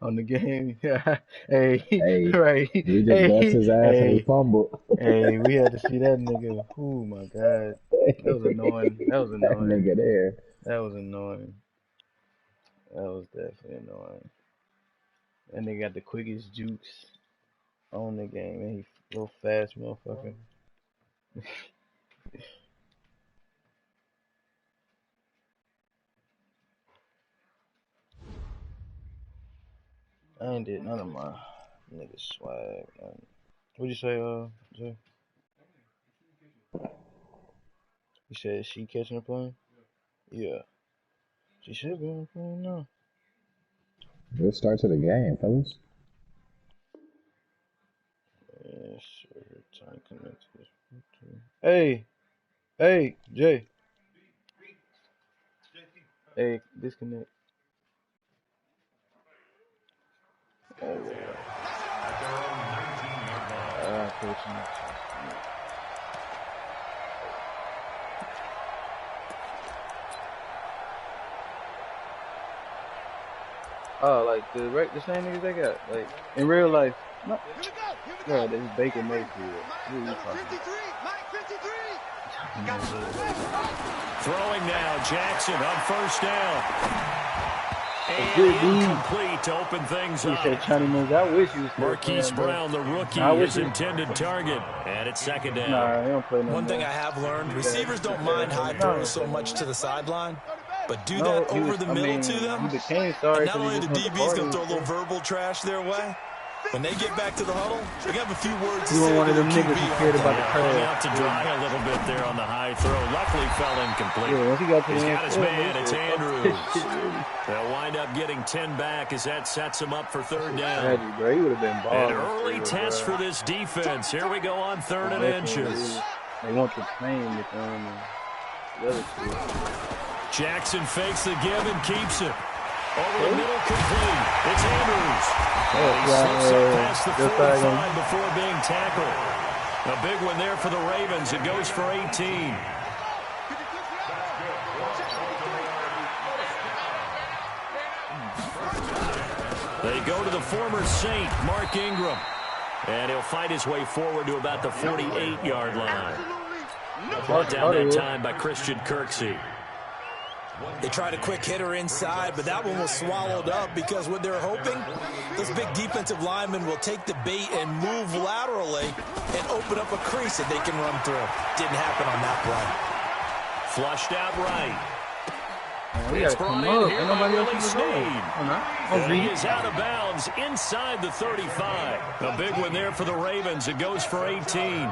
On the game. Hey, Hey, right. we just bust Hey, his ass and he hey, fumbled. hey, we had to see that nigga. Oh my God. That was annoying. That was That annoying. nigga there. That was annoying. That was definitely annoying. And they got the quickest jukes on the game. And he real fast motherfucker. I ain't did none of my niggas swag. What'd you say, Jay? You said she catching the plane? Yeah. She should be on the plane now. Good start to the game, fellas. Yeah, sure. Time connect to this. Hey, hey, Jay. Hey, disconnect. Oh, yeah. Coaching. Oh, like the same niggas they got, like in real life. No, no, this is Baker Mayfield. What are you talking Throwing now, Jackson on first down. about? A And good dude. incomplete to open things He up. said Johnny Moons. I wish he was still Marquise playing, bro. Brown, the rookie, Nah, I wish is he. intended target. And it's second down. Nah, he don't play no One thing more. I have learned, He bad. receivers He don't bad, mind bro. high Nah, he throws don't so play no much to more. the sideline, but do No, that he over was. the I middle to mean, he them. became And sorry not because he only just the went to DBs going to party throw and a little shit. verbal trash their way, when they get back to the huddle, they have a few words to He was say one to of their them niggas QB, who cared aren't about they? the Yeah, hung craft. out to Yeah, dry a little bit there on the high throw. Luckily fell incomplete. yeah. Once he got to the He's got his NFL, man. nigga It's said, "Fuck this Andrews. shit, really." They'll wind up getting 10 back as that sets him up for That third shit down. tragic, bro. He would have been An balling for early real, test bro. for this defense. Here we go on He third and definitely inches. is. They want the same with the other shit. Jackson fakes the give and keeps it. Over the Okay. middle, complete. It's Andrews. And That's he why slips up past the just like 45 before being tackled. A big one there for the Ravens. It goes for 18. They go to the former Saint, Mark Ingram. And he'll fight his way forward to about the 48-yard line. Brought down that time by Christian Kirksey. They tried a quick hitter inside, but that one was swallowed up because what they're hoping, this big defensive lineman will take the bait and move laterally and open up a crease that they can run through. Didn't happen on that play. Flushed out right. it's brought in here by nobody else Willie in the Snead. And he zone. is out of bounds inside the 35. A big one there for the Ravens. It goes for 18.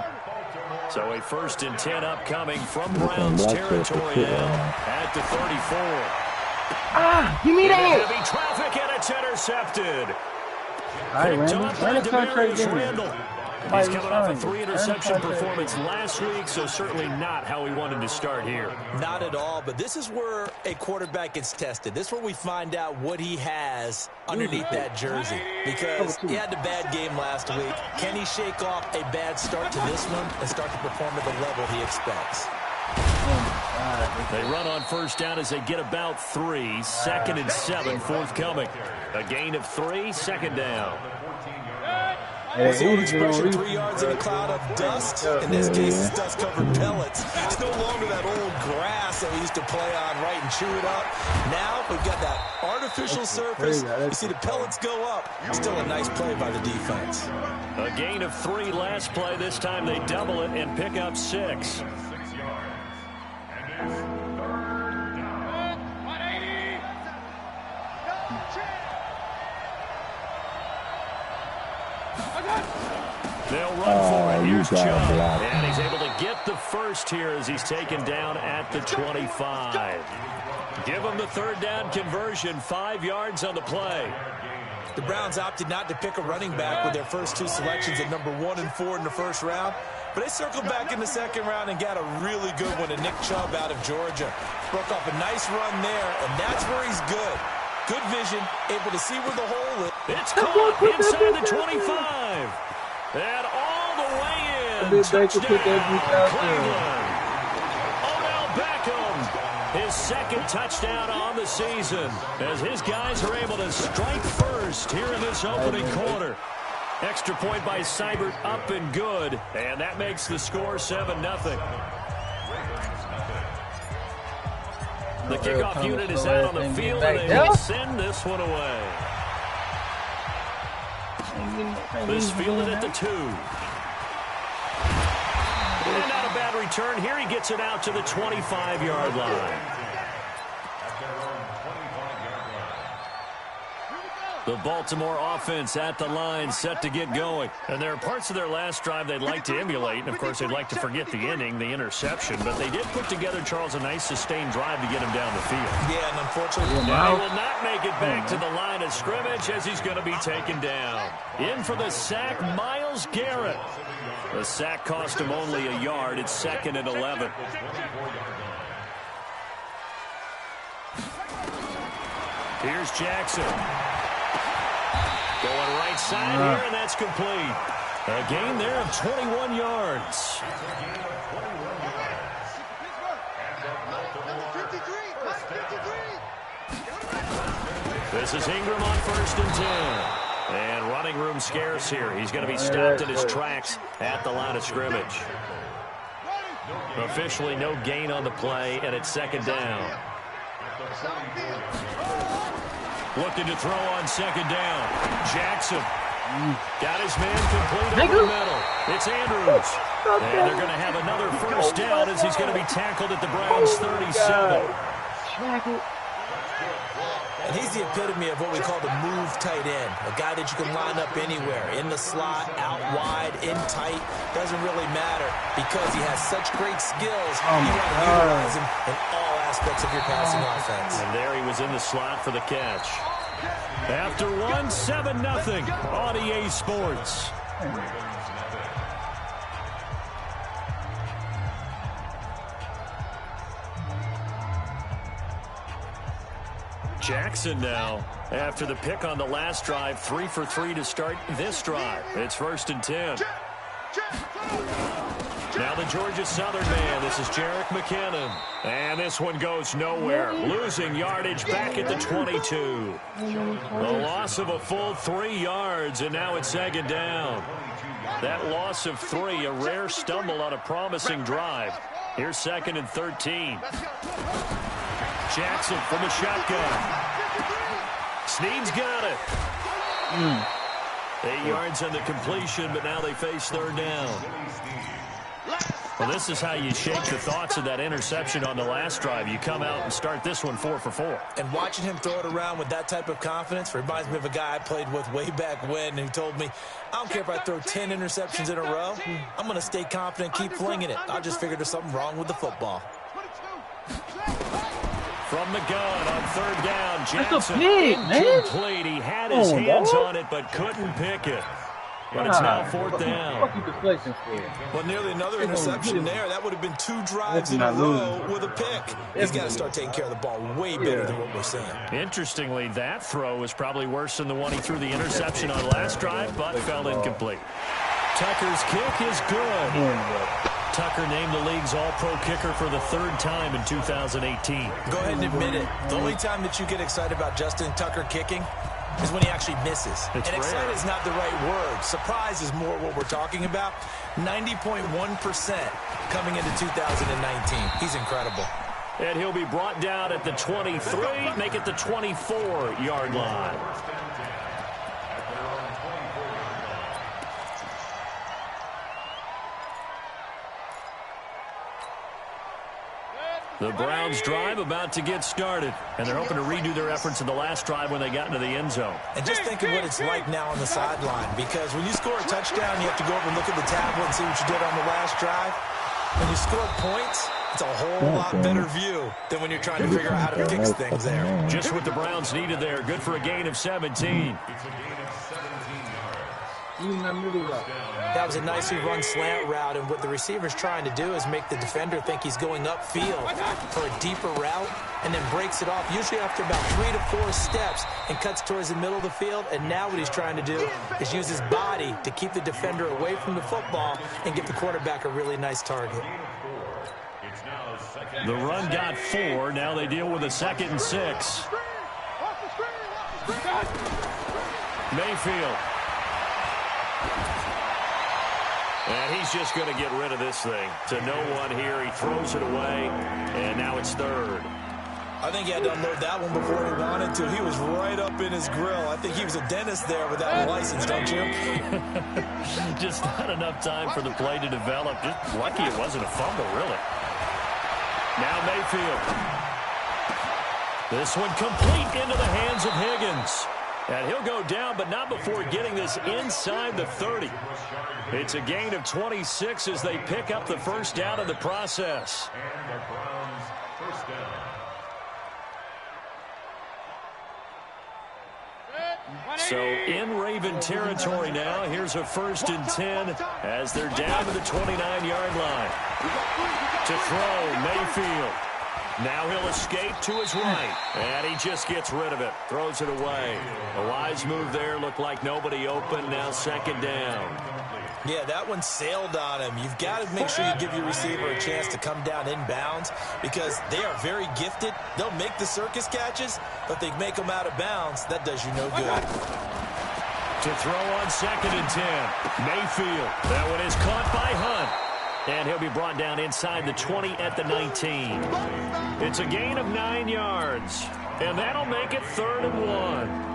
So a 1st and 10 upcoming from Browns territory now at the 34. Give me that! Heavy traffic and it's intercepted. All right, Picked Randall. off by Run the contract Demarius game. Randall. He's coming off a 3-interception performance last week, so certainly not how he wanted to start here. Not at all, but this is where a quarterback gets tested. This is where we find out what he has underneath that jersey. Because he had a bad game last week. Can he shake off a bad start to this one and start to perform at the level he expects? They run on first down as they get about 3. 2nd and 7 forthcoming. A gain of 3, 2nd down. What's the old expression, 3 yards in a cloud of dust? In this case, it's dust-covered pellets. It's no longer that old grass that we used to play on, right, and chew it up. Now we've got that artificial surface. You see the pellets go up. Still a nice play by the defense. A gain of 3 last play. This time they double it and pick up 6. They'll run for it. Here's Chubb. And he's able to get the first here as he's taken down at the 25. Give him the 3rd down conversion. 5 yards on the play. The Browns opted not to pick a running back with their first 2 selections at number 1 and 4 in the first round. But they circled back in the 2nd round and got a really good one to Nick Chubb out of Georgia. Broke off a nice run there, and that's where he's good. Good vision, able to see where the hole is. It's caught inside the 25. And all the way in. Touchdown, Cleveland. Odell Beckham his second touchdown on the season, as his guys are able to strike first here in this opening quarter. Extra point by Seibert, up and good, and that makes the score 7-0. The kickoff unit is out on the field, and they will send this one away. This fielded at the 2. And not a bad return. Here he gets it out to the 25-yard line. The Baltimore offense at the line, set to get going. And there are parts of their last drive they'd like to emulate. And, of course, they'd like to forget the inning, the interception. But they did put together, Charles, a nice sustained drive to get him down the field. Yeah, and unfortunately, he will not make it back to the line of scrimmage as he's going to be taken down. In for the sack, Myles Garrett. The sack cost him only a yard. It's 2nd and 11. Here's Jackson. Going right side here, and that's complete. A gain there of 21 yards. This is Ingram on 1st and 10. And running room scarce here. He's going to be stopped in his tracks at the line of scrimmage. Officially no gain on the play, and it's 2nd down. Looking to throw on 2nd down. Jackson got his man complete over the middle. It's Andrews. And they're going to have another 1st down as he's going to be tackled at the Browns' 37. And he's the epitome of what we call the move tight end. A guy that you can line up anywhere. In the slot, out wide, in tight. Doesn't really matter because he has such great skills. You want to utilize him in all aspects of your passing offense. And there he was in the slot for the catch. After 7-0 on EA Sports. Jackson now, after the pick on the last drive, 3 for 3 to start this drive. It's 1st and 10. Now the Georgia Southern man. This is Jerick McKinnon. And this one goes nowhere. Losing yardage back at the 22. The loss of a full 3 yards, and now it's 2nd down. That loss of 3, a rare stumble on a promising drive. Here's 2nd and 13. Jackson from the shotgun. Snead's got it. 8 yards on the completion, but now they face 3rd down. Well, this is how you shake the thoughts of that interception on the last drive. You come out and start this one 4 for 4. And watching him throw it around with that type of confidence reminds me of a guy I played with way back when who told me, I don't care if I throw 10 interceptions in a row. I'm going to stay confident, keep flinging it. I just figured there's something wrong with the football. From the gun on 3rd down, Jackson incomplete. He had his hands on it but couldn't pick it. But it's now 4th down. Well, nearly another interception there. That would have been 2 drives in a row with a pick. He's got to start taking care of the ball way better than what we're seeing. Interestingly, that throw was probably worse than the one he threw the interception on last drive, but fell incomplete. Tucker's kick is good. Tucker named the league's all-pro kicker for the 3rd time in 2018. Go ahead and admit it. The only time that you get excited about Justin Tucker kicking is when he actually misses. And excited is not the right word. Surprise is more what we're talking about. 90.1% coming into 2019. He's incredible. And he'll be brought down at the 23, make it the 24-yard line. The Browns drive about to get started, and they're hoping to redo their efforts in the last drive when they got into the end zone. And just think of what it's like now on the sideline, because when you score a touchdown, you have to go over and look at the tablet and see what you did on the last drive. When you score points, it's a whole lot better view than when you're trying to figure out how to fix things there. Just what the Browns needed there. Good for a gain of 17. That was a nicely run slant route, and what the receiver's trying to do is make the defender think he's going upfield for a deeper route, and then breaks it off, usually after about 3 to 4 steps, and cuts towards the middle of the field. And now what he's trying to do is use his body to keep the defender away from the football and give the quarterback a really nice target. The run got 4. Now they deal with a 2nd and 6. Mayfield. And he's just going to get rid of this thing. To no one here. He throws it away. And now it's 3rd. I think he had to unload that one before he wanted to. He was right up in his grill. I think he was a dentist there without a license, don't you? Just not enough time for the play to develop. Just lucky it wasn't a fumble, really. Now Mayfield. This one complete into the hands of Higgins. And he'll go down, but not before getting this inside the 30. It's a gain of 26 as they pick up the first down in the process. So in Raven territory now, here's a 1st and 10 as they're down to the 29-yard line. To throw, Mayfield. Now he'll escape to his right, and he just gets rid of it, throws it away. A wise move there, looked like nobody open, now 2nd down. Yeah, that one sailed on him. You've got to make sure you give your receiver a chance to come down inbounds because they are very gifted. They'll make the circus catches, but they make them out of bounds. That does you no good. To throw on 2nd and 10. Mayfield. That one is caught by Hunt. And he'll be brought down inside the 20 at the 19. It's a gain of 9 yards. And that'll make it 3rd and 1.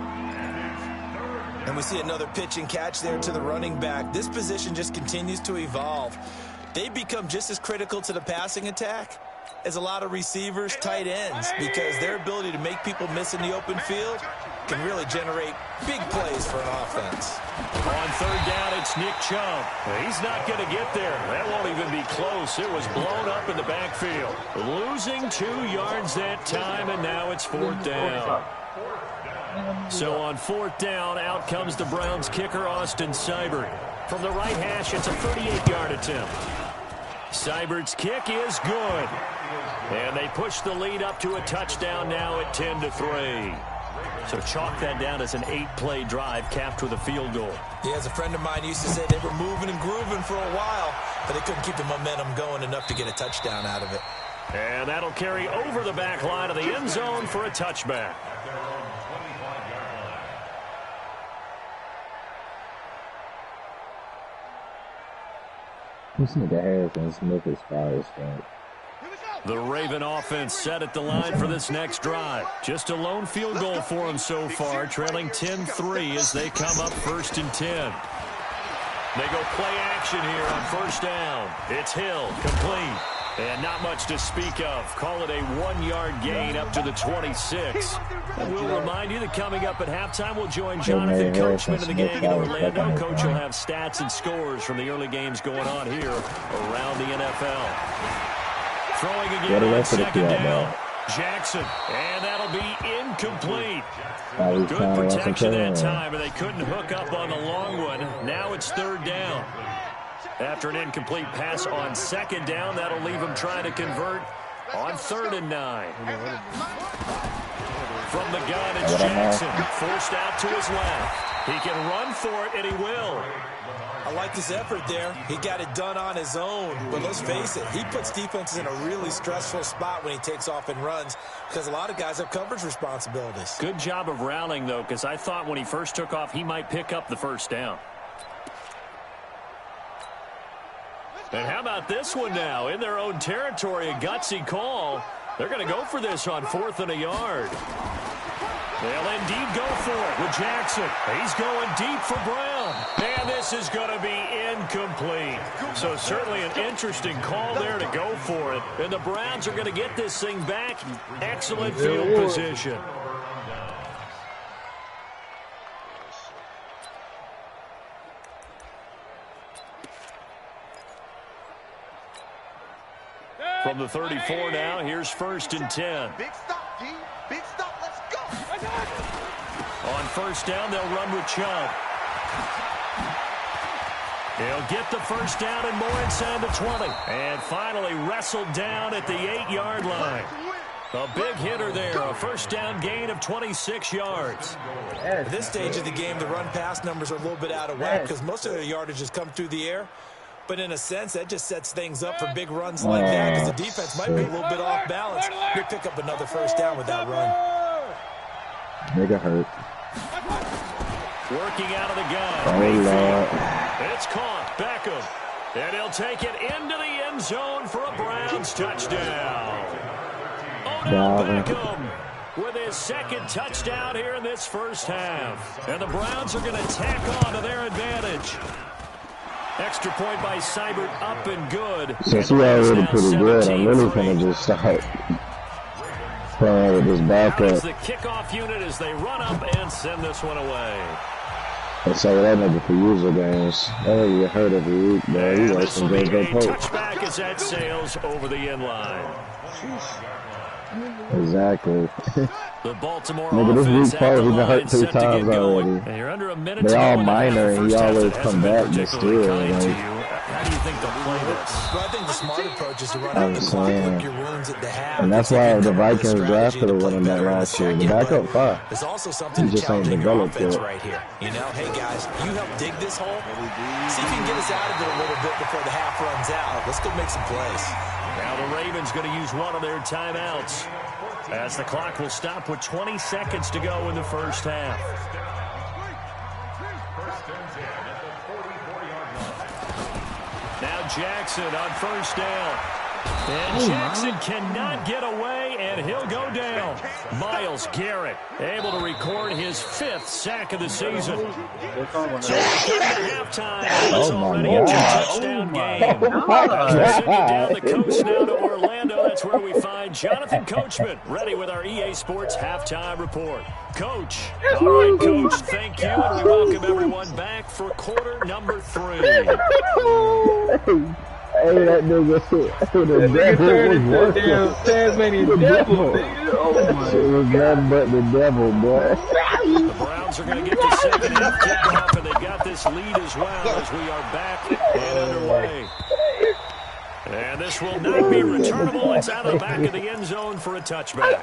And we see another pitch and catch there to the running back. This position just continues to evolve. They become just as critical to the passing attack as a lot of receivers, tight ends, because their ability to make people miss in the open field can really generate big plays for an offense. On 3rd down, it's Nick Chubb. He's not going to get there. That won't even be close. It was blown up in the backfield. Losing 2 yards that time, and now it's 4th down. So on 4th down, out comes the Browns kicker, Austin Seibert. From the right hash, it's a 38-yard attempt. Seibert's kick is good. And they push the lead up to a touchdown now at 10-3. So chalk that down as an 8-play drive capped with a field goal. Yeah, as a friend of mine used to say, they were moving and grooving for a while, but they couldn't keep the momentum going enough to get a touchdown out of it. And that'll carry over the back line of the end zone for a touchback. This nigga Harrison Smith is fire as fuck. The Raven offense set at the line for this next drive. Just a lone field goal for them so far, trailing 10-3 as they come up 1st and 10. They go play action here on 1st down. It's Hill, complete. And not much to speak of. Call it a 1-yard gain up to the 26. And we'll remind you that coming up at halftime, we'll join Jonathan Coachman in the game in Orlando. Coach will have stats and scores from the early games going on here around the NFL. Throwing again on 2nd down. Jackson, and that'll be incomplete. Good protection that time, and they couldn't hook up on the long one. Now it's 3rd down. After an incomplete pass on 2nd down, that'll leave him trying to convert on 3rd and 9. From the gun, it's Jackson, forced out to his left. He can run for it, and he will. I like his effort there. He got it done on his own. But let's face it, he puts defenses in a really stressful spot when he takes off and runs because a lot of guys have coverage responsibilities. Good job of rallying, though, because I thought when he first took off, he might pick up the 1st down. And how about this one now? In their own territory, a gutsy call. They're going to go for this on 4th and a yard. They'll indeed go for it with Jackson. He's going deep for Brown. And this is going to be incomplete. So certainly an interesting call there to go for it. And the Browns are going to get this thing back. Excellent field position. From the 34 now, here's 1st and 10. Big stop, G. Big stop. Let's go. On 1st down, they'll run with Chubb. He'll get the 1st down and more inside the 20. And finally wrestled down at the 8-yard line. A big hitter there, a 1st down gain of 26 yards. At this stage of the game, the run-pass numbers are a little bit out of whack because most of their yardage has come through the air. But in a sense, that just sets things up for big runs like that because the defense might be a little bit off balance. They pick up another first down with that run. Nigga hurt. Working out of the gun. Oh, Lord. It's caught. Beckham. And he'll take it into the end zone for a Browns touchdown. Odell Beckham with his second touchdown here in this first half. And the Browns are going to tack on to their advantage. Extra point by Seibert, up and good. Since we already pretty good, I'm really going to just start playing with this backup. Is the kickoff unit as they run up and send this one away. And so that nigga for user games. That nigga get hurt every week, man. You got some good Pope. Touchback as that sails over the end line. Exactly. The Baltimore nigga, this week Pope, he been hurt 3 times already. And you're under a minute. They all minor, and he always come back, but still. How do you think they'll play this? Well, I think the smart approach is to run out the clock, lick your wounds at the half. And that's why the Vikings drafted one of that last year. The backup fire. There's also something just ain't challenging your developed offense yet. right here. You know, hey guys, you help dig this hole. See if you can get us out of it a little bit before the half runs out. Let's go make some plays. Now the Ravens going to use one of their timeouts as the clock will stop with 20 seconds to go in the first half. Now Jackson on first down. And Jackson cannot get away, and he'll go down. Myles Garrett able to record his 5th sack of the season. So we come to halftime. It's already a touchdown game. As we send it down the coast now to Orlando, that's where we find Jonathan Coachman ready with our EA Sports halftime report. Coach. All right, Coach, thank you. And we welcome everyone back for quarter number 3. Hey, that nigga, the devil was working. Tasmanian devil, nigga. Oh my. It was nothing but the devil, boy. The Browns are going to get the second half kickoff, and they got this lead as well as we are back and underway. And this will not be returnable. It's out of the back of the end zone for a touchback.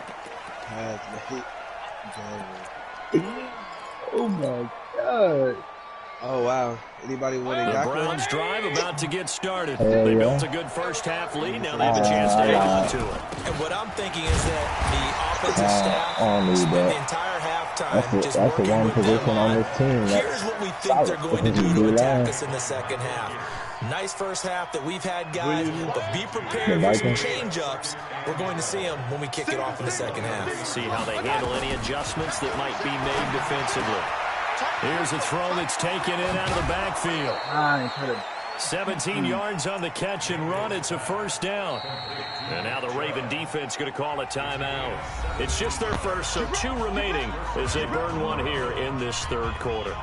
Oh my God. Oh, wow. Anybody want to The Browns drive about to get started. They built a good first half lead. Now they have a chance to hang on to it. And what I'm thinking is that the offensive staff spent the entire halftime just working one with position them on this team. Here's what we think they're going to do to attack us in the second half. Nice first half that we've had, guys, but be prepared for some change-ups. We're going to see them when we kick it off in the second half. See how they handle any adjustments that might be made defensively. Here's a throw that's taken in out of the backfield. 17 yards on the catch and run. It's a first down. And now the Raven defense going to call a timeout. It's just their first, so 2 remaining as they burn one here in this third quarter.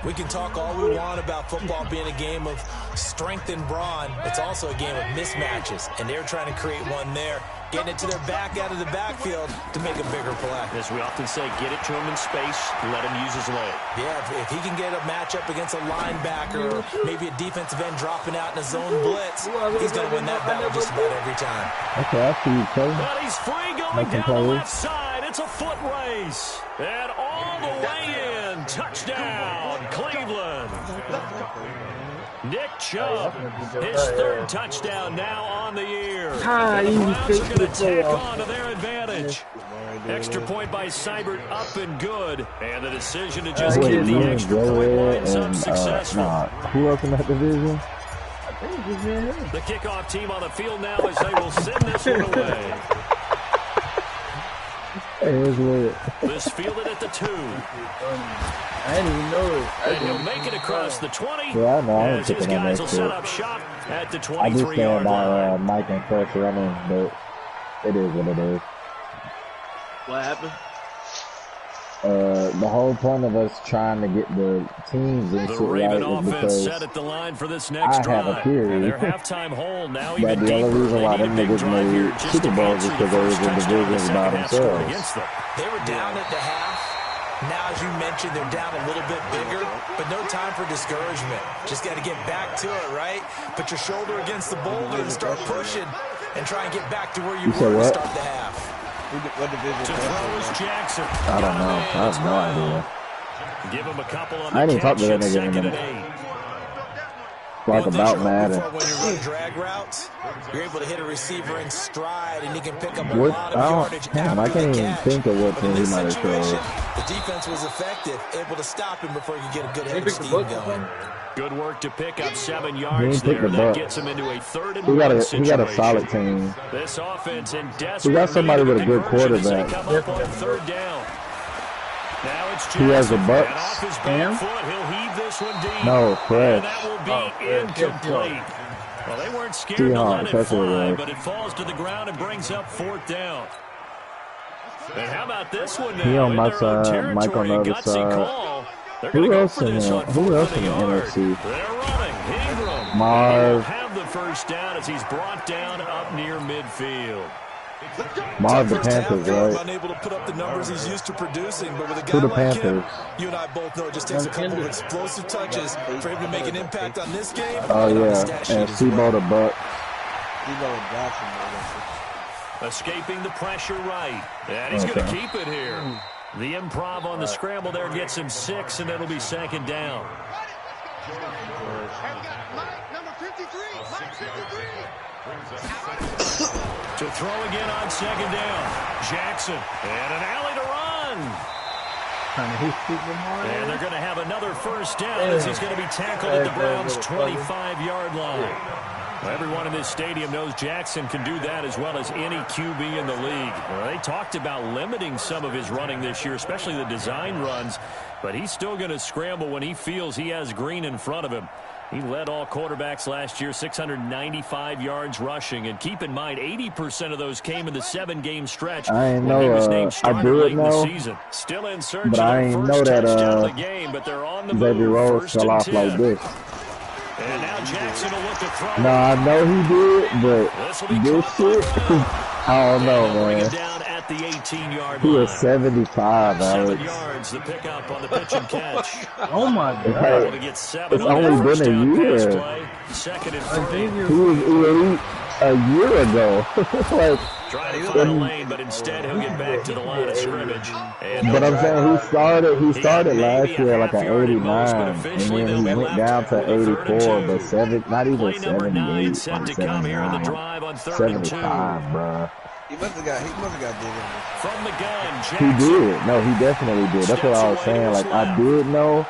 We can talk all we want about football being a game of strength and brawn. It's also a game of mismatches, and they're trying to create one there, getting it to their back out of the backfield to make a bigger play. As we often say, get it to him in space, let him use his leg. Yeah, if he can get a matchup against a linebacker or maybe a defensive end dropping out in a zone blitz, he's going to win that battle just about every time. Okay, I see you, Coach. But he's free going down the left side. It's a foot race. And all the way in. Touchdown, Cleveland. Nick Chubb, his 3rd touchdown now on the year. The Browns are going to tack on to their advantage. Extra point by Seibert, up and good. And the decision to just keep the extra point lines up successful. Who else in that division? The kickoff team on the field now as they will send this one away. This fielded at the 2. I didn't even know it. And he'll make it across the 20. Yeah, I know. As his guys will set up shop at the 23-yard line. Mike and Fresh running, but it is what it is. What happened? The whole point of us trying to get the teams and The shit Raven right is offense because set at the line for this next drive. have a theory. And their halftime hole now that even the only deeper. reason why They them need a big niggas drive here made just Super to Bowls is answer the because they was first in touchdown of the divisions by second half scored themselves. against them. They were down at the half. Now, as you mentioned, they're down a little bit bigger, but no time for discouragement. Just got to get back to it, right? Put your shoulder against the boulder and start pushing and try and get back to where you were to start the half. What division? To throw is Jackson. I don't know. I have no idea. Give him a couple on I the didn't talk catch to that and nigga in a second and minute. 8. like about Madden. When you run drag routes, you're able to hit a receiver in stride, and he can pick up a What? lot of yardage after I can't the even catch. think of what But in thing he this might have situation, showed. the defense was effective, able to stop him before he could get a good head of steam going. Good work to pick up 7 He yards didn't pick there. the That Bucks. gets him into a 3rd and He 1 situation. got a solid team. This offense in He desperate got somebody need of with a good conversion as they quarterback. come up on 3rd down. Now it's Jackson. He has the And off Bucks. his back foot, he'll heave this one deep. No, And Fresh. that will be incomplete. Well, they weren't scared to let it That's what it fly, was. but it falls to the ground and brings up 4th down. And how about this one now? He on In my their own side, Mike on the territory, other gutsy side. call. They're going Who to go else for in this the on 4th and a yard. NFC? They're running. Ingram. Marv. He'll have the first down as he's brought down up near midfield. Marv the First half, Panthers, Philip right? unable to put up the numbers he's used to producing, but with a guy Who the like him, Panthers? you and I both know it just takes a couple of explosive touches for him to make an impact on this game. Oh and on the yeah, stat sheet and as Seabo well. the Buck. Escaping the pressure right. And he's going to keep it here. The improv on the scramble there gets him 6, and it'll be 2nd down. To throw again on 2nd down. Jackson. And an alley to run. And they're going to have another first down as he's going to be tackled at the Browns' 25-yard line. Well, everyone in this stadium knows Jackson can do that as well as any QB in the league. Well, they talked about limiting some of his running this year, especially the design runs, but he's still going to scramble when he feels he has green in front of him. He led all quarterbacks last year, 695 yards rushing. And keep in mind, 80% of those came in the 7-game stretch. I ain't when he was know. named I starter do late it in the know, season. Still in search but of I their ain't first know that touchdown of the game, but they're on the Xavier move. Rose 1st fell and off 10. like this. And now Jackson will look to throw. No, I know he did, but this shit, I don't know, Bring man. it down at the 18-yard He line. was 75, 7 Alex. yards, the pickup on the pitch and catch. Oh my It's God. Able to get 7 It's on that only first been a down pass year. play. 2nd and 3. He was elite a year ago. Like, Trying to find a lane, but instead he'll get back to the line of scrimmage. And but I'm saying he started last maybe a year like an half-yard at 89, most, but and officially then he they'll be went left down to with a 3rd and 84, 2. but not even Play number 9 78, set like to come here on the 79, drive on 3rd and 2. 75, bruh. He must have got big on From the gun, He Jackson. did. No, he definitely did. That's what I was saying. Like, I did know,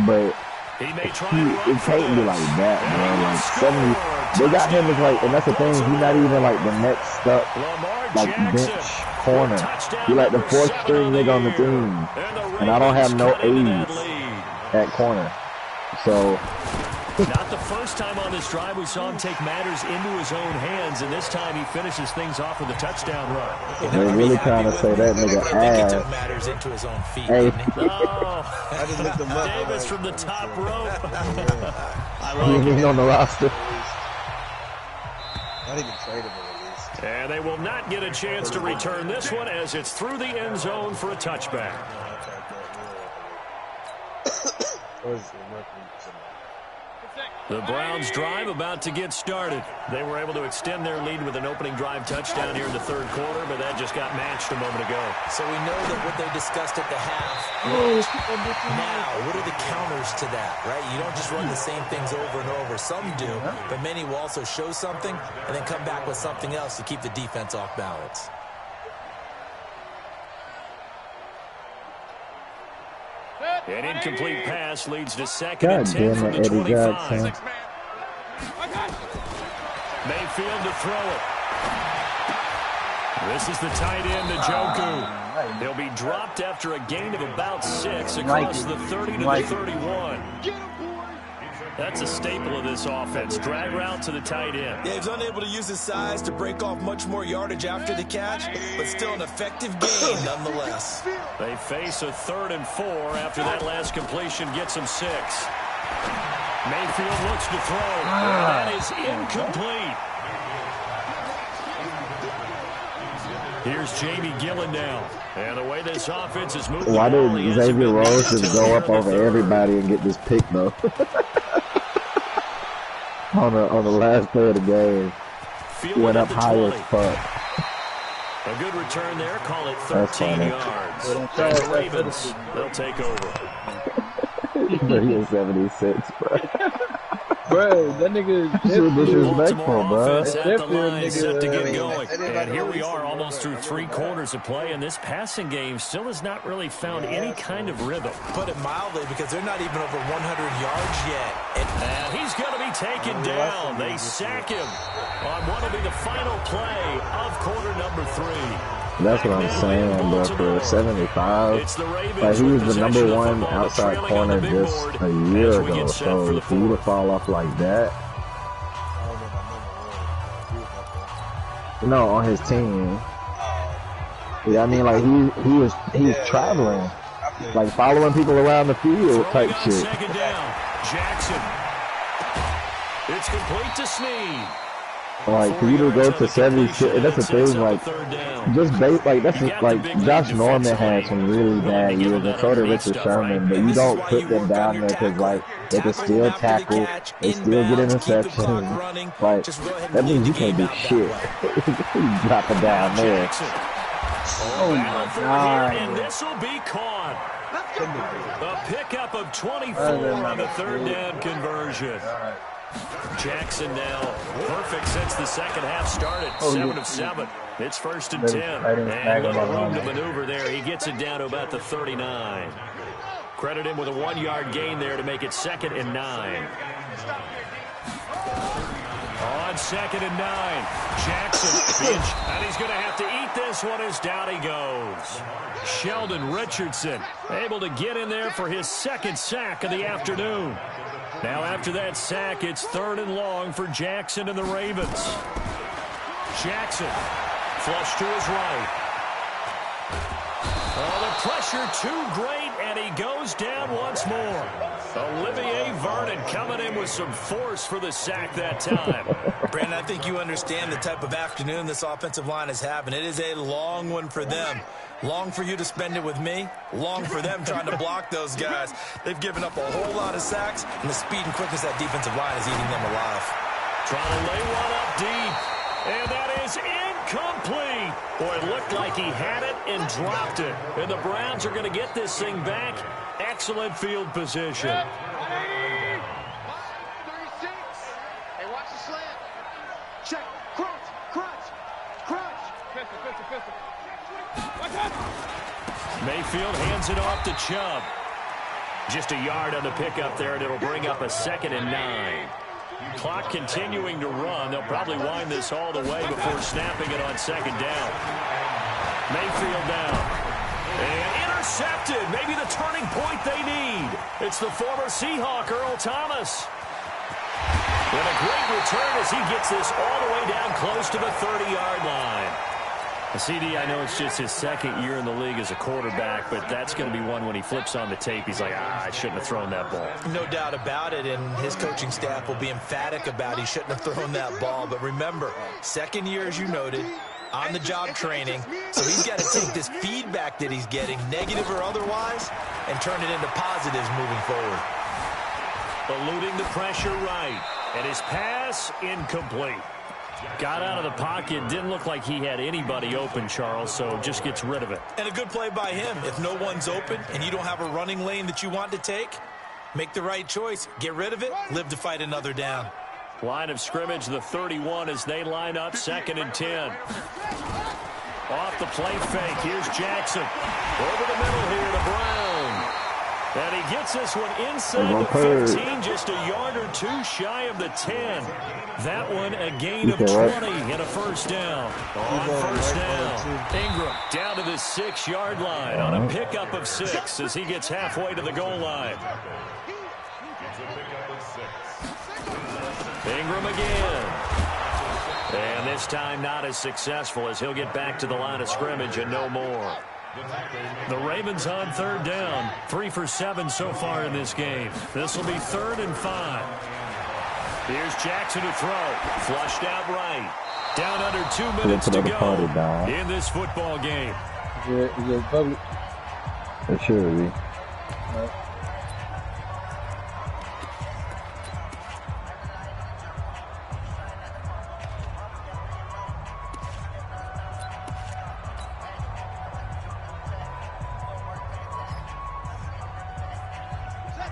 but He may try and run it for can't be this. like that, And man. he will Like, score. 70, they got him as like, and that's the thing, he's not even like the next up, Lamar like, Jackson. bench corner. Touchdown He like the number 4th 7 string on the nigga on the year. team. the And I don't have Ravens no cut into that A's lead. at corner. So, Not the first time on this drive we saw him take matters into his own hands, and this time he finishes things off with a touchdown run. they're really trying to say that nigga I think he took ass. matters into his own feet. Hey, didn't he? Oh, I just looked him up. Davis from the top rope. I he like ain't it. on the roster. Not even tradable at least. And they will not get a chance to return this one as it's through the end zone for a touchback. The Browns drive about to get started. They were able to extend their lead with an opening drive touchdown here in the 3rd quarter, but that just got matched a moment ago. So we know that what they discussed at the half worked. Now, what are the counters to that, right? You don't just run the same things over and over. Some do, but many will also show something and then come back with something else to keep the defense off balance. An incomplete pass leads to 2nd God and 10 damn from it, the Eddie 25. Jackson. Mayfield to throw it. This is the tight end, Njoku. He'll be dropped after a gain of about 6 across the 30 to the 31. That's a staple of this offense. Drag route to the tight end. Yeah, he's unable to use his size to break off much more yardage after the catch, but still an effective gain nonetheless. They face a 3rd and 4 after that last completion gets him 6. Mayfield looks to throw. That is incomplete. Here's Jamie Gillen now. And the way this offense is moving. Why the ball, he did hasn't Xavier been Rose there just till go here up in the over 3rd. everybody and get this pick though? on the last play of the game, he Fielded went at up the high 20. as fuck. A good return there. Call it That's 13 funny. yards. And the Ravens, they'll take over. He was 76, bro. Bro, that nigga That shit disrespectful, Baltimore bro. offense at the line nigga, set to I get mean, going. anybody And here we release are him, almost through I 3 know that. quarters of play, and this passing game still has not really found any kind of rhythm. Put it mildly, because they're not even over 100 yards yet. And he's going to be taken down. They sack him on what will be the final play of quarter number 3. That's what I'm saying, bro. For 75, It's the Ravens like he was with the number possession of the one football, outside trailing on the corner big just board a year as we ago. get set So for the for you to fourth. fall off like that, I don't know if I remember what. no, on his team. Yeah, I mean, like he's traveling, like following people around the field Throwing type on shit. second down. Jackson. It's complete to Snead. Like for you to go to 76, that's the thing. Like just based, like that's like Josh Norman had some really bad years, and so did Richard Sherman. But you don't put them down there because like they can still tackle, they still get interceptions. Like that means you can't do shit. You drop it down there. Oh my God. And this will be caught. A pickup of 24 on the third down conversion. Jackson now perfect since the second half started. 7 of 7. It's 1st and 10. And little room to maneuver there. He gets it down to about the 39. Credit him with a 1-yard gain there to make it 2nd and 9. On 2nd and 9. Jackson, and he's going to have to eat this one as down he goes. Sheldon Richardson able to get in there for his 2nd sack of the afternoon. Now after that sack, it's 3rd and long for Jackson and the Ravens. Jackson, flush to his right. Oh, the pressure too great, and he goes down once more. Olivier Vernon coming in with some force for the sack that time. Brandon, I think you understand the type of afternoon this offensive line is having. It is a long one for them. Long for you to spend it with me. Long for them trying to block those guys. They've given up a whole lot of sacks, and the speed and quickness of that defensive line is eating them alive. Trying to lay one up deep. And that is incomplete. Boy, it looked like he had it and dropped it. And the Browns are going to get this thing back. Excellent field position. 36. Hey, watch the slant. Check. Crunch. Crunch. Crunch. Pistol. Mayfield hands it off to Chubb. Just a yard on the pickup there, and it'll bring up a 2nd and 9. Clock continuing to run. They'll probably wind this all the way before snapping it on 2nd down. Mayfield down. And intercepted. Maybe the turning point they need. It's the former Seahawk, Earl Thomas. And a great return as he gets this all the way down close to the 30-yard line. CD, I know it's just his 2nd year in the league as a quarterback, but that's going to be one when he flips on the tape. He's like, I shouldn't have thrown that ball. No doubt about it, and his coaching staff will be emphatic about he shouldn't have thrown that ball. But remember, 2nd year, as you noted, on-the-job training. So he's got to take this feedback that he's getting, negative or otherwise, and turn it into positives moving forward. Eluding the pressure right, and his pass incomplete. Got out of the pocket. Didn't look like he had anybody open, Charles, so just gets rid of it. And a good play by him. If no one's open and you don't have a running lane that you want to take, make the right choice. Get rid of it. Live to fight another down. Line of scrimmage, the 31 as they line up 2nd and 10. Off the play fake. Here's Jackson. Over the middle here to Brown. And he gets this one inside the 15, just a yard or 2 shy of the 10. That one a gain of 20 and a 1st down. On 1st down, Ingram down to the 6-yard line on a pickup of 6 as he gets halfway to the goal line. Ingram again. And this time not as successful as he'll get back to the line of scrimmage and no more. The Ravens on 3rd down. 3 for 7 so far in this game. This will be 3rd and 5. Here's Jackson to throw. Flushed out right. Down under 2 minutes to go in this football game. Is it public? It should be.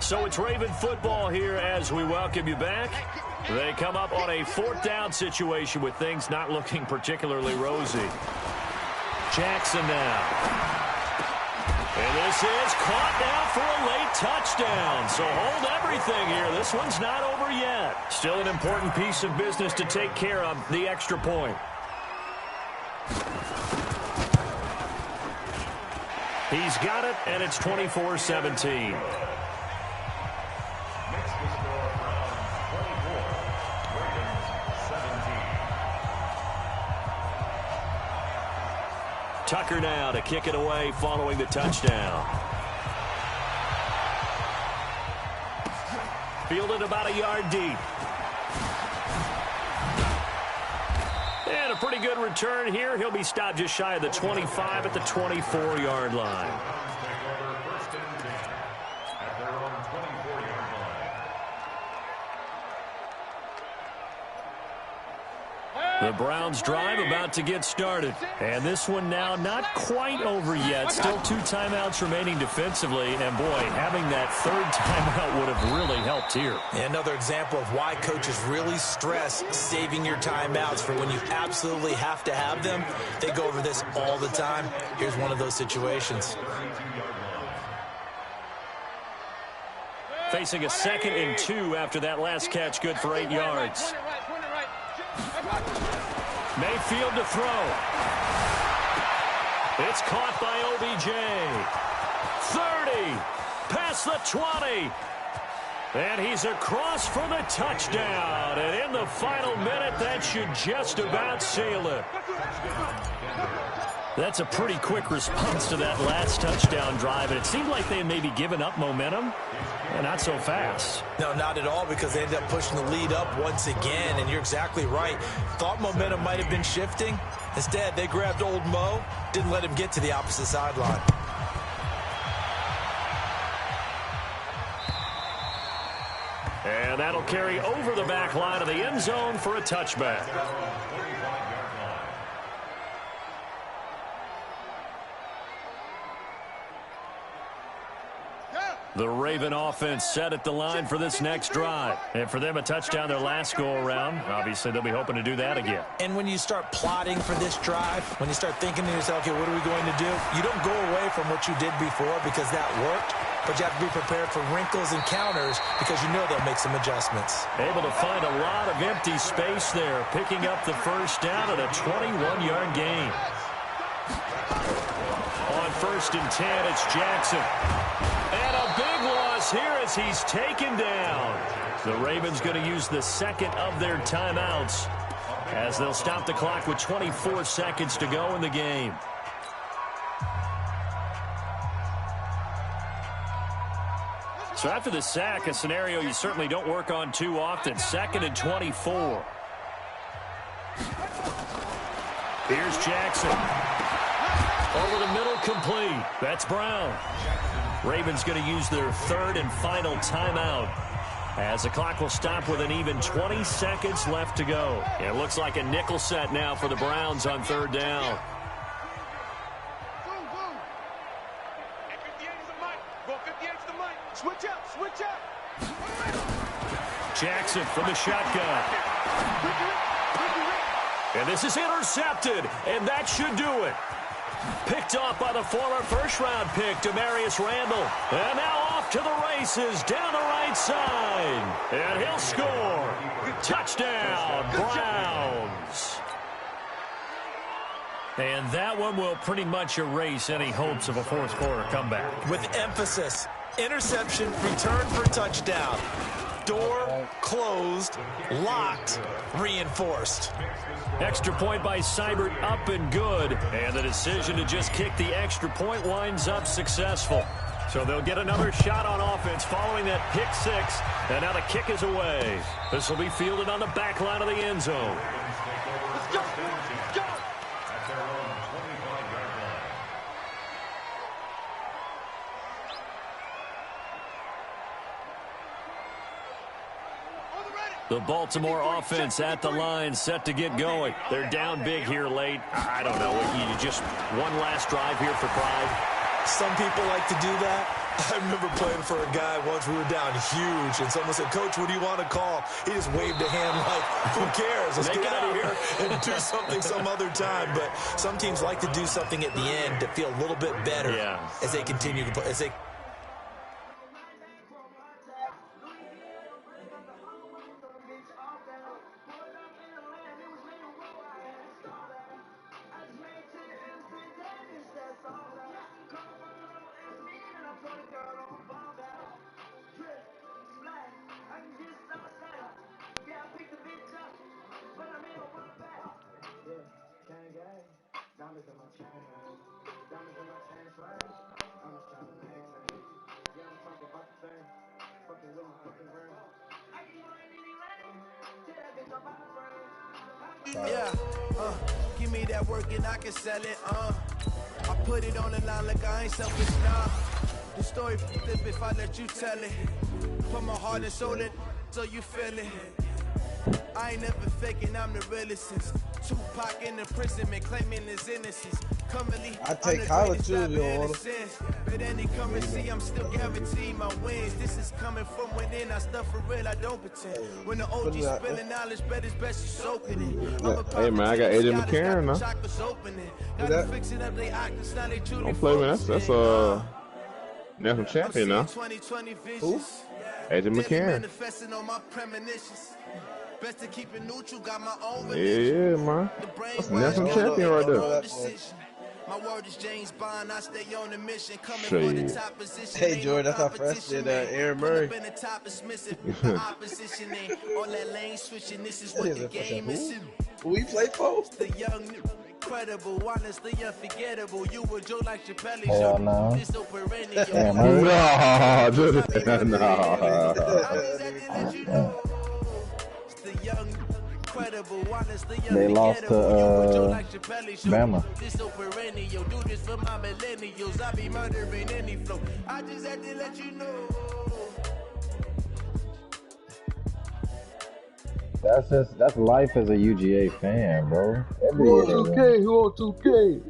So it's Raven football here as we welcome you back. They come up on a 4th down situation with things not looking particularly rosy. Jackson now. And this is caught now for a late touchdown. So hold everything here. This one's not over yet. Still an important piece of business to take care of, the extra point. He's got it, and it's 24-17. Tucker now to kick it away following the touchdown. Fielded about a yard deep. And a pretty good return here. He'll be stopped just shy of the 25 at the 24-yard line. The Browns drive about to get started. And this one now not quite over yet. Still 2 timeouts remaining defensively. And, boy, having that 3rd timeout would have really helped here. Another example of why coaches really stress saving your timeouts for when you absolutely have to have them. They go over this all the time. Here's one of those situations. Facing a 2nd and 2 after that last catch, good for 8 yards. Mayfield to throw. It's caught by OBJ. 30. Past the 20. And he's across for the touchdown. And in the final minute, that should just about seal it. That's a pretty quick response to that last touchdown drive. And it seemed like they had maybe given up momentum. And not so fast. No, not at all, because they ended up pushing the lead up once again. And you're exactly right. Thought momentum might have been shifting. Instead, they grabbed old Mo, didn't let him get to the opposite sideline. And that'll carry over the back line of the end zone for a touchback. The Raven offense set at the line for this next drive. And for them, a touchdown their last go-around. Obviously, they'll be hoping to do that again. And when you start plotting for this drive, when you start thinking to yourself, okay, what are we going to do? You don't go away from what you did before because that worked, but you have to be prepared for wrinkles and counters because you know they'll make some adjustments. Able to find a lot of empty space there, picking up the 1st down at a 21-yard gain. On 1st and 10, it's Jackson. And a big loss here as he's taken down. The Ravens going to use the 2nd of their timeouts as they'll stop the clock with 24 seconds to go in the game. So after the sack, a scenario you certainly don't work on too often. 2nd and 24. Here's Jackson. Over the middle, complete. That's Brown. Ravens going to use their 3rd and final timeout as the clock will stop with an even 20 seconds left to go. It looks like a nickel set now for the Browns on 3rd down. Jackson from the shotgun. And this is intercepted, and that should do it. Picked off by the former 1st-round pick, Demarius Randall. And now off to the races down the right side. And he'll score. Touchdown, Browns. And that one will pretty much erase any hopes of a 4th-quarter comeback. With emphasis, interception, return for touchdown. Door closed, locked, reinforced. Extra point by Seibert, up and good. And the decision to just kick the extra point winds up successful. So they'll get another shot on offense following that pick 6. And now the kick is away. This will be fielded on the back line of the end zone. Let's go. Let's go. The Baltimore offense at the line, set to get going. They're down big here late. I don't know. You just one last drive here for pride. Some people like to do that. I remember playing for a guy once. We were down huge, and someone said, "Coach, what do you want to call?" He just waved a hand like, "Who cares? Let's get out of here and do something some other time." But some teams like to do something at the end to feel a little bit better as they continue to play. Give me that work and I can sell it, I put it on the line like I ain't selfish, nah. The story flip if I let you tell it. Put my heart and soul in so you feel it. I ain't never faking, I'm the realest since Tupac in the imprisonment, claiming his innocence. I take college too if you want to. But any currency, I'm still guaranteed my wins. This is coming from within, I stuff for real, I don't pretend. When the OG spilling knowledge, bet it's best you soak in it. Hey man, I got AJ McCarron now. Don't play, man. That's national champion now. Who? AJ McCarron. Best to keep it neutral, got my own Yeah, man. That's national champion right there. My word is James Bond, I stay on the mission, coming for the top position. Hey, Jordan, that's our freshman, Aaron Murray. Opposition ain't all that lane switching, this is what the game is. Who we play for? The young, incredible, honestly unforgettable. You were Joe like Chappelle. Hell no. This so perennial. They lost to Bama. This so perennial. Do this for my millennials. I be murdering any flow. I just had to let you know. That's life as a UGA fan, bro. Who on 2K?